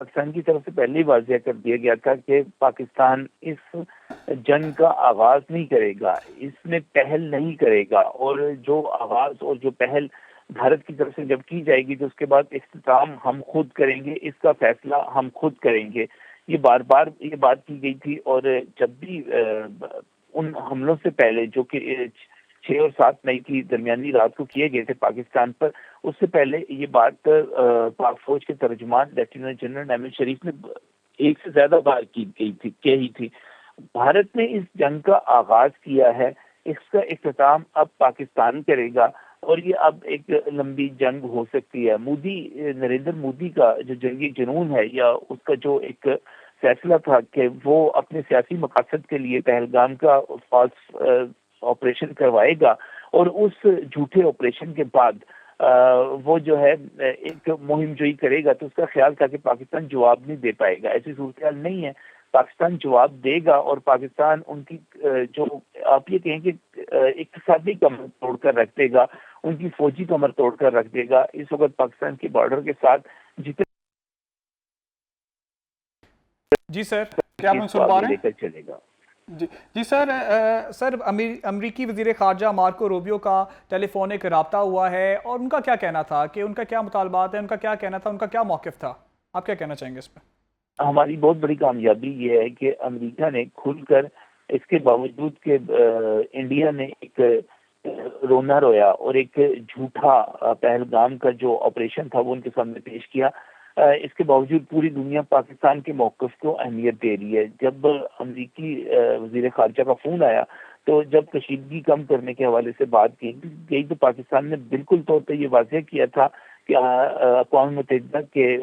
پاکستان کی طرف سے پہلے ہی واضح کر دیا گیا تھا کہ پاکستان اس جنگ کا آغاز نہیں کرے گا، اس میں پہل نہیں کرے گا، اور جو آغاز اور جو پہل بھارت کی طرف سے جب کی جائے گی تو اس کے بعد اختتام ہم خود کریں گے، اس کا فیصلہ ہم خود کریں گے. یہ بار بار یہ بات کی گئی تھی، اور جب بھی ان حملوں سے پہلے جو کہ 6 اور 7 مئی کی درمیانی رات کو کیے گئے تھے پاکستان پر، اس سے پہلے یہ بات پاک فوج کے ترجمان لیفٹیننٹ جنرل احمد شریف نے ایک سے زیادہ بار کہی تھی. بھارت نے اس جنگ کا آغاز کیا ہے، اس کا اختتام اب پاکستان کرے گا، اور یہ اب ایک لمبی جنگ ہو سکتی ہے. نریندر مودی کا جو جنگی جنون ہے، یا اس کا جو ایک فیصلہ تھا کہ وہ اپنے سیاسی مقاصد کے لیے پہلگام کا فالس آپریشن کروائے گا، اور اس جھوٹے آپریشن کے بعد وہ جو ہے ایک مہم جوئی کرے گا، تو اس کا خیال تھا کہ پاکستان جواب نہیں دے پائے گا. ایسی صورتحال نہیں ہے، پاکستان جواب دے گا، اور پاکستان ان کی جو آپ یہ کہیں کہ اقتصادی کمر توڑ کر رکھ دے گا، ان کی فوجی کمر توڑ کر رکھ دے گا. اس وقت پاکستان کے بارڈر کے ساتھ جتنے جی سر، کیا آپ سن پا رہے لے ہیں؟ کر چلے گا. جی سر، امریکی وزیر خارجہ مارکو روبیو کا ٹیلی فونک رابطہ ہوا ہے، اور ان کا کیا کہنا تھا کہ ان کا کیا مطالبات ہیں، ان کا کیا کہنا تھا، ان کا کیا موقف تھا؟ آپ کیا کہنا چاہیں گے اس پہ؟ ہماری بہت بڑی کامیابی یہ ہے کہ امریکہ نے کھل کر، اس کے باوجود کہ انڈیا نے ایک رونا رویا اور ایک جھوٹا پہلگام کا جو آپریشن تھا وہ ان کے سامنے پیش کیا، اس کے باوجود پوری دنیا پاکستان کے موقف کو اہمیت دے رہی ہے. جب امریکی وزیر خارجہ کا فون آیا تو جب کشیدگی کم کرنے کے حوالے سے بات کی گئی تو پاکستان نے بالکل طور پہ یہ واضح کیا تھا کہ اقوام متحدہ کے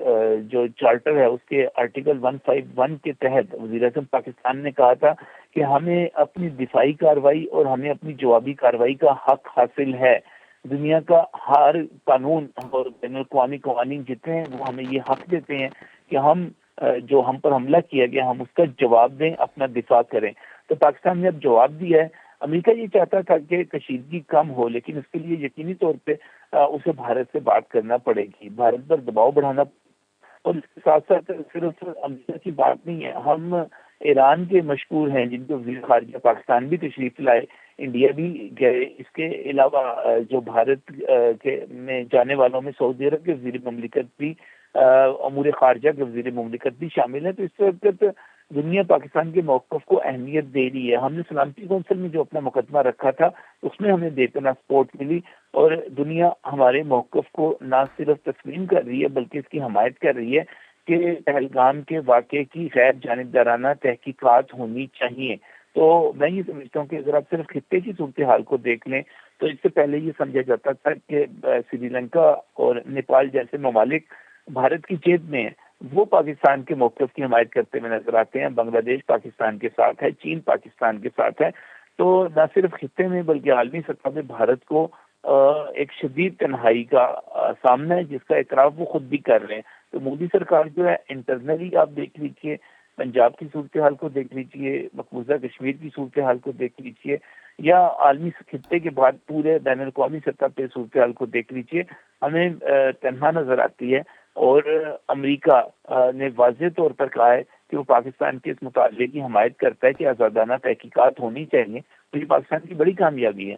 جو چارٹر ہے اس کے آرٹیکل 151 کے تحت وزیر اعظم پاکستان نے کہا تھا کہ ہمیں اپنی دفاعی کارروائی اور ہمیں اپنی جوابی کارروائی کا حق حاصل ہے. دنیا کا ہر قانون اور بین الاقوامی قوانین جتنے ہیں وہ ہمیں یہ حق دیتے ہیں کہ ہم جو ہم پر حملہ کیا گیا ہم اس کا جواب دیں، اپنا دفاع کریں. تو پاکستان نے اب جواب دیا ہے. امریکہ یہ چاہتا تھا کہ کشیدگی کم ہو، لیکن اس کے لیے یقینی طور پہ اسے بھارت سے بات کرنا پڑے گی، بھارت پر دباؤ بڑھانا. اور اس کے ساتھ ساتھ صرف امریکہ کی بات نہیں ہے، ہم ایران کے مشکور ہیں جن کے وزیر خارجہ پاکستان بھی تشریف لائے، انڈیا بھی گئے. اس کے علاوہ جو بھارت کے میں جانے والوں میں سعودی عرب کے وزیر مملکت بھی، امور خارجہ کے وزیر مملکت بھی شامل ہیں. تو اس وقت دنیا پاکستان کے موقف کو اہمیت دے رہی ہے. ہم نے سلامتی کونسل میں جو اپنا مقدمہ رکھا تھا اس میں ہمیں بے پناہ سپورٹ ملی، اور دنیا ہمارے موقف کو نہ صرف تسلیم کر رہی ہے بلکہ اس کی حمایت کر رہی ہے کہ پہلگام کے واقعے کی غیر جانبدارانہ تحقیقات ہونی چاہیے. تو میں یہ سمجھتا ہوں کہ اگر آپ صرف خطے کی صورتحال کو دیکھ لیں تو اس سے پہلے یہ سمجھا جاتا تھا کہ سری لنکا اور نیپال جیسے ممالک بھارت کی جیب میں ہیں، وہ پاکستان کے موقف کی حمایت کرتے ہوئے نظر آتے ہیں. بنگلہ دیش پاکستان کے ساتھ ہے، چین پاکستان کے ساتھ ہے. تو نہ صرف خطے میں بلکہ عالمی سطح پہ بھارت کو ایک شدید تنہائی کا سامنا ہے جس کا اعتراف وہ خود بھی کر رہے ہیں. تو مودی سرکار جو ہے انٹرنلی آپ دیکھ لیجیے، پنجاب کی صورتحال کو دیکھ لیجیے، مقبوضہ کشمیر کی صورتحال کو دیکھ لیجیے، یا عالمی خطے کے بعد پورے بین الاقوامی سطح پہ صورتحال کو دیکھ لیجیے، ہمیں تنہا نظر آتی ہے. اور امریکہ نے واضح طور پر کہا ہے کہ وہ پاکستان کے اس مطالبے کی حمایت کرتا ہے کہ آزادانہ تحقیقات ہونی چاہیے. تو یہ پاکستان کی بڑی کامیابی ہے.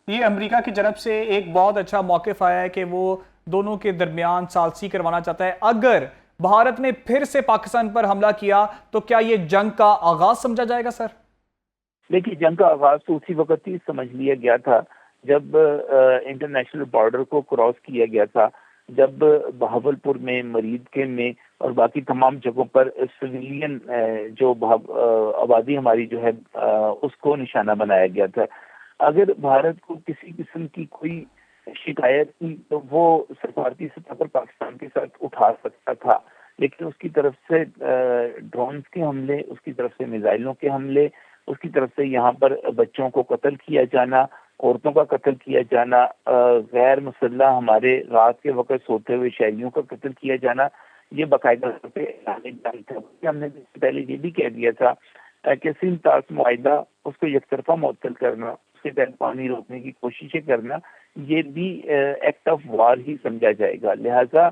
یہ امریکہ کی جانب سے ایک بہت اچھا موقف آیا ہے کہ وہ دونوں کے درمیان ثالثی کروانا چاہتا ہے. اگر بھارت نے پھر سے پاکستان پر حملہ کیا تو کیا یہ جنگ کا آغاز سمجھا جائے گا سر؟ دیکھیے، جنگ کا آغاز تو اسی وقت ہی سمجھ لیا گیا تھا جب انٹرنیشنل بارڈر کو کراس کیا گیا تھا، جب بہاولپور میں، مرید کے میں اور باقی تمام جگہوں پر سویلین جو آبادی ہماری جو ہے اس کو نشانہ بنایا گیا تھا. اگر بھارت کو کسی قسم کی کوئی شکایت کی تو وہ سفارتی سطح پر پاکستان کے ساتھ اٹھا سکتا تھا، لیکن اس کی طرف سے ڈرونز کے حملے، اس کی طرف سے میزائلوں کے حملے، اس کی طرف سے یہاں پر بچوں کو قتل کیا جانا، عورتوں کا قتل کیا جانا، غیر مسلح ہمارے رات کے وقت سوتے ہوئے شہریوں کا قتل کیا جانا، یہ باقاعدہ طور پہ جنگ تھا. ہم نے پہلے یہ بھی کہہ دیا تھا کہ سندھ طاس معاہدہ اس کو یک طرفہ معطل کرنا، اس کے تحت پانی روکنے کی کوششیں کرنا، یہ بھی ایکٹ آف وار ہی سمجھا جائے گا. لہذا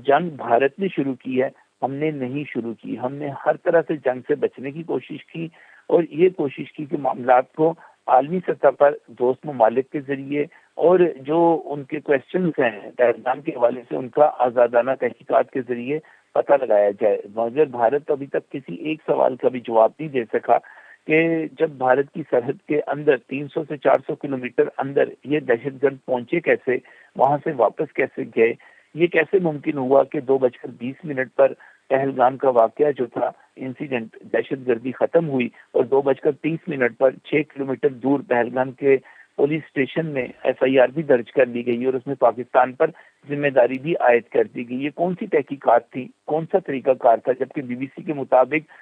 جنگ بھارت نے شروع کی ہے، ہم نے نہیں شروع کی. ہم نے ہر طرح سے جنگ سے بچنے کی کوشش کی اور یہ کوشش کی کہ معاملات کو عالمی سطح پر دوست ممالک کے ذریعے اور جو ان کے کویشچنز ہیں پہلگام کے حوالے سے ان کا آزادانہ تحقیقات کے ذریعے پتہ لگایا جائے. مگر بھارت ابھی تک کسی ایک سوال کا بھی جواب نہیں دے سکا کہ جب بھارت کی سرحد کے اندر 300 سے 400 کلومیٹر اندر یہ دہشت گرد پہنچے کیسے، وہاں سے واپس کیسے گئے، یہ کیسے ممکن ہوا کہ 2:20 پر پہلگام کا واقعہ جو تھا انسیڈنٹ دہشت گردی ختم ہوئی اور 2:30 پر 6 کلومیٹر دور پہلگام کے پولیس اسٹیشن میں FIR بھی درج کر لی گئی اور اس میں پاکستان پر ذمہ داری بھی عائد کر دی گئی. یہ کون سی تحقیقات تھی، کون سا طریقہ کار تھا؟ جبکہ BBC کے مطابق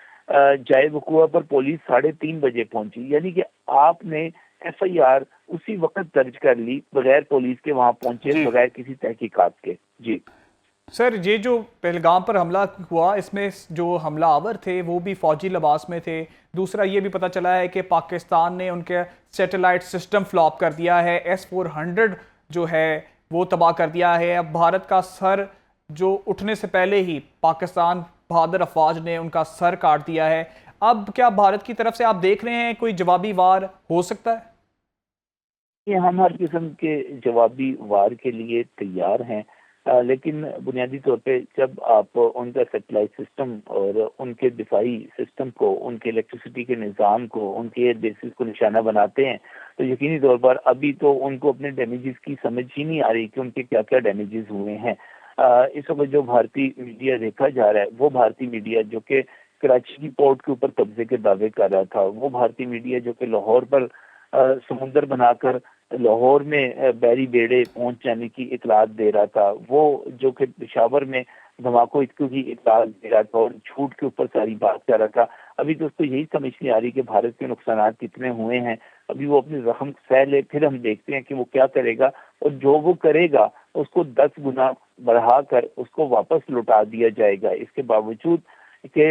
جائے وقوع پر پولیس 3:30 بجے پہنچی، یعنی کہ آپ نے FIR اسی وقت درج کر لی بغیر پولیس کے وہاں پہنچے، جی بغیر کسی تحقیقات کے. جی سر، یہ جو پہلگام پر حملہ ہوا اس میں جو حملہ آور تھے وہ بھی فوجی لباس میں تھے. دوسرا یہ بھی پتہ چلا ہے کہ پاکستان نے ان کے سیٹلائٹ سسٹم فلاپ کر دیا ہے، S-400 جو ہے وہ تباہ کر دیا ہے. اب بھارت کا سر جو اٹھنے سے پہلے ہی پاکستان بہادر افواج نے ان کا سر کاٹ دیا ہے. اب کیا بھارت کی طرف سے آپ دیکھ رہے ہیں کوئی جوابی وار ہو سکتا ہے؟ یہ ہم ہر قسم کے جوابی وار کے لیے تیار ہیں، لیکن بنیادی طور پہ جب آپ ان کا سیٹلائٹ سسٹم اور ان کے دفاعی سسٹم کو، ان کے الیکٹریسٹی کے نظام کو، ان کے ایئر بیسز کو نشانہ بناتے ہیں تو یقینی طور پر ابھی تو ان کو اپنے ڈیمیجز کی سمجھ ہی نہیں آ رہی کہ ان کے کیا کیا ڈیمیجز ہوئے ہیں. اس وقت جو بھارتی میڈیا دیکھا جا رہا ہے وہ بھارتی میڈیا جو کہ کراچی کی پورٹ کے اوپر قبضے کے دعوے کر رہا تھا، وہ بھارتی میڈیا جو کہ لاہور پر سمندر بنا کر لاہور میں بحری بیڑے پہنچ جانے کی اطلاعات دے رہا تھا، وہ جو کہ پشاور میں دھماکوں کی اطلاعات دے رہا تھا اور جھوٹ کے اوپر ساری بات کر رہا تھا. ابھی تو اس کو یہی سمجھ نہیں آ رہی کہ بھارت کے نقصانات کتنے ہوئے ہیں. ابھی وہ اپنے زخم سہ لے، پھر ہم دیکھتے ہیں کہ وہ کیا کرے گا، اور جو وہ کرے گا اس کو 10 گنا بڑھا کر اس کو واپس لوٹا دیا جائے گا. اس کے باوجود کہ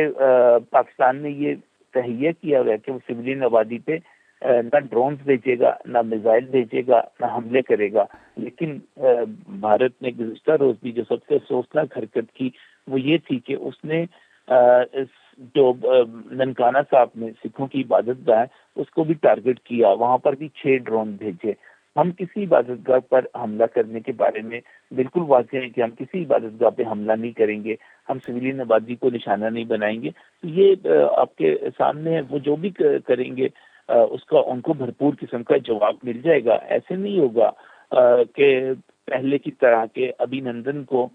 پاکستان نے یہ تہیہ کیا ہوا ہے کہ وہ سویلین آبادی پہ نہ ڈرونز بھیجے گا، نہ میزائل بھیجے گا، نہ حملے کرے گا. لیکن بھارت نے گزشتہ روز بھی جو سب سے افسوسناک حرکت کی وہ یہ تھی کہ اس نے جو ننکانہ صاحب میں سکھوں کی عبادت گاہ ہے اس کو بھی ٹارگٹ کیا، وہاں پر بھی 6 ڈرون بھیجے. ہم کسی عبادت گاہ پر حملہ کرنے کے بارے میں بالکل واضح ہے کہ ہم کسی عبادت گاہ پہ حملہ نہیں کریں گے، ہم سویلین آبادی کو نشانہ نہیں بنائیں گے. یہ آپ کے سامنے ہے، وہ جو بھی کریں گے اس کا ان کو بھرپور قسم کا جواب مل جائے گا. ایسے نہیں ہوگا کہ پہلے کی طرح کے ابھی نندن کو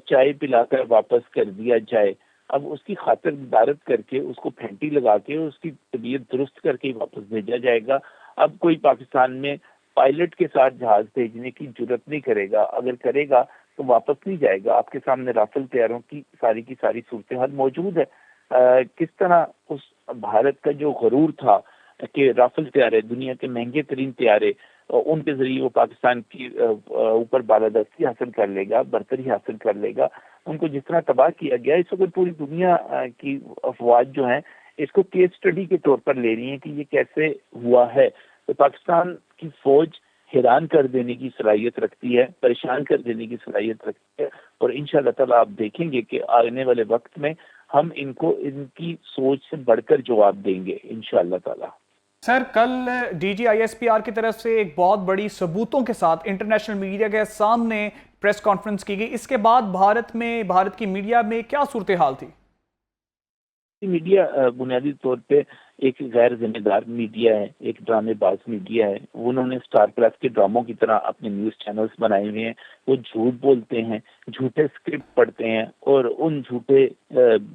چائے پلا کر واپس کر دیا جائے. اب اس کی خاطر دارت کر کے اس کو پھینٹی لگا کے اس کی طبیعت درست کر کے واپس بھیجا جائے گا. اب کوئی پاکستان میں پائلٹ کے ساتھ جہاز بھیجنے کی جرت نہیں کرے گا، اگر کرے گا تو واپس نہیں جائے گا. آپ کے سامنے رافیل طیاروں کی ساری صورتحال موجود ہے. کس طرح اس بھارت کا جو غرور تھا کہ رافیل طیارے دنیا کے مہنگے ترین طیارے، ان کے ذریعے وہ پاکستان کی اوپر بالادستی حاصل کر لے گا، برتری حاصل کر لے گا، ان کو جس طرح تباہ کیا گیا. اس وقت پوری دنیا کی افواج جو ہیں اس کو کیس اسٹڈی کے طور پر لے رہی ہیں کہ یہ کیسے ہوا ہے. تو پاکستان کی فوج حیران کر دینے کی صلاحیت رکھتی ہے، پریشان کر دینے کی صلاحیت رکھتی ہے، اور انشاءاللہ تعالیٰ آپ دیکھیں گے کہ آنے والے وقت میں ہم ان کو ان کی سوچ سے بڑھ کر جواب دیں گے انشاءاللہ تعالیٰ. سر، کل DGISPR کی طرف سے ایک بہت بڑی ثبوتوں کے ساتھ انٹرنیشنل میڈیا کے سامنے پریس کانفرنس کی گئی. اس کے بعد بھارت کی میڈیا میں کیا صورتحال تھی؟ میڈیا بنیادی طور پہ ایک غیر ذمہ دار میڈیا ہے، ایک ڈرامے باز میڈیا ہے. انہوں نے اسٹار پلس کے ڈراموں کی طرح اپنے نیوز چینلز بنائے ہوئے ہیں. وہ جھوٹ بولتے ہیں، جھوٹے اسکرپٹ پڑھتے ہیں اور ان جھوٹے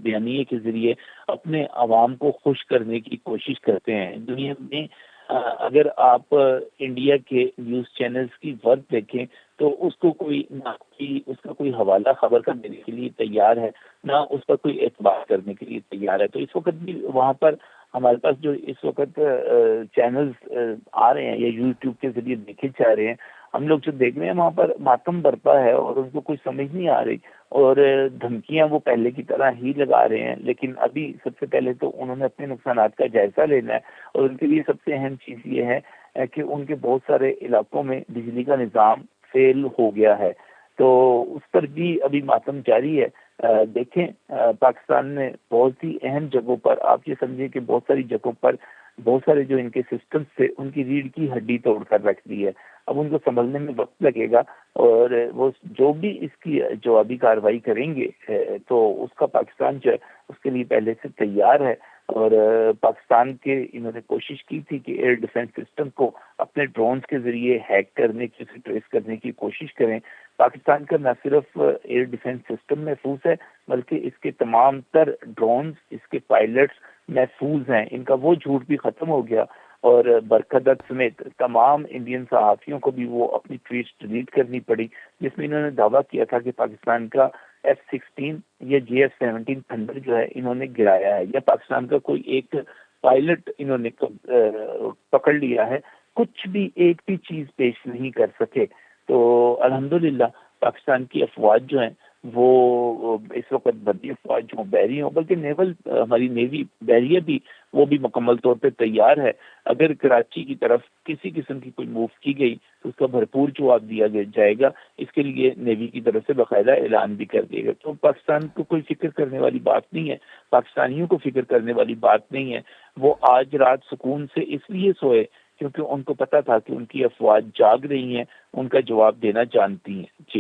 بیانیے کے ذریعے اپنے عوام کو خوش کرنے کی کوشش کرتے ہیں. دنیا میں اگر آپ انڈیا کے نیوز چینلز کی ورک دیکھیں تو اس کو اس کا کوئی حوالہ خبر کا دینے کے لیے تیار ہے، نہ اس پر کوئی اعتبار کرنے کے لیے تیار ہے. تو اس وقت بھی وہاں پر ہمارے پاس جو اس وقت چینلز آ رہے ہیں یا یوٹیوب کے ذریعے دیکھے جا رہے ہیں، ہم لوگ جو دیکھ رہے ہیں وہاں پر ماتم برپا ہے اور ان کو کچھ سمجھ نہیں آ رہی، اور دھمکیاں وہ پہلے کی طرح ہی لگا رہے ہیں. لیکن ابھی سب سے پہلے تو انہوں نے اپنے نقصانات کا جائزہ لینا ہے، اور ان کے لیے سب سے اہم چیز یہ ہے کہ ان کے بہت سارے علاقوں میں بجلی کا نظام فیل ہو گیا ہے. تو اس پر بھی ابھی ماتم جاری ہے۔ دیکھیں پاکستان نے بہت ہی اہم جگہوں پر، آپ یہ سمجھیں کہ بہت ساری جگہوں پر بہت سارے جو ان کے سسٹمز تھے ان کی ریڑھ کی ہڈی توڑ کر رکھ دی ہے۔ اب ان کو سنبھلنے میں وقت لگے گا، اور وہ جو بھی اس کی جوابی کارروائی کریں گے تو اس کا پاکستان جو ہے اس کے لیے پہلے سے تیار ہے۔ اور پاکستان کے انہوں نے کوشش کی تھی کہ ایئر ڈیفنس سسٹم کو اپنے ڈرونز کے ذریعے ہیک کرنے کی، اسے ٹریس کرنے کی کوشش کریں۔ پاکستان کا نہ صرف ایئر ڈیفنس سسٹم محفوظ ہے بلکہ اس کے تمام تر ڈرونز، اس کے پائلٹس محفوظ ہیں۔ ان کا وہ جھوٹ بھی ختم ہو گیا، اور برکت سمیت تمام انڈین صحافیوں کو بھی وہ اپنی ٹویٹس ڈیلیٹ کرنی پڑی، جس میں انہوں نے دعویٰ کیا تھا کہ پاکستان کا F-16 یا GF-17 تھنڈر جو ہے انہوں نے گرایا ہے، یا پاکستان کا کوئی ایک پائلٹ انہوں نے پکڑ لیا ہے۔ کچھ بھی ایک بھی چیز پیش نہیں کر سکے۔ تو الحمدللہ پاکستان کی افواج جو ہیں وہ اس وقت بھارتی افواج جو بحری ہوں، بلکہ نیول ہماری نیوی بحریہ بھی، وہ بھی مکمل طور پہ تیار ہے۔ اگر کراچی کی طرف کسی قسم کی کوئی موو کی گئی تو اس کا بھرپور جواب دیا جائے گا۔ اس کے لیے نیوی کی طرف سے باقاعدہ اعلان بھی کر دے گا۔ تو پاکستان کو کوئی فکر کرنے والی بات نہیں ہے، پاکستانیوں کو فکر کرنے والی بات نہیں ہے۔ وہ آج رات سکون سے اس لیے سوئے کیونکہ ان کو پتا تھا کہ ان کی افواج جاگ رہی ہیں، ان کا جواب دینا جانتی ہیں۔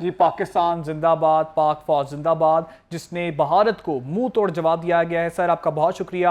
جی، پاکستان زندہ باد، پاک فوج زندہ باد، جس نے بھارت کو منہ توڑ جواب دیا گیا ہے۔ سر آپ کا بہت شکریہ۔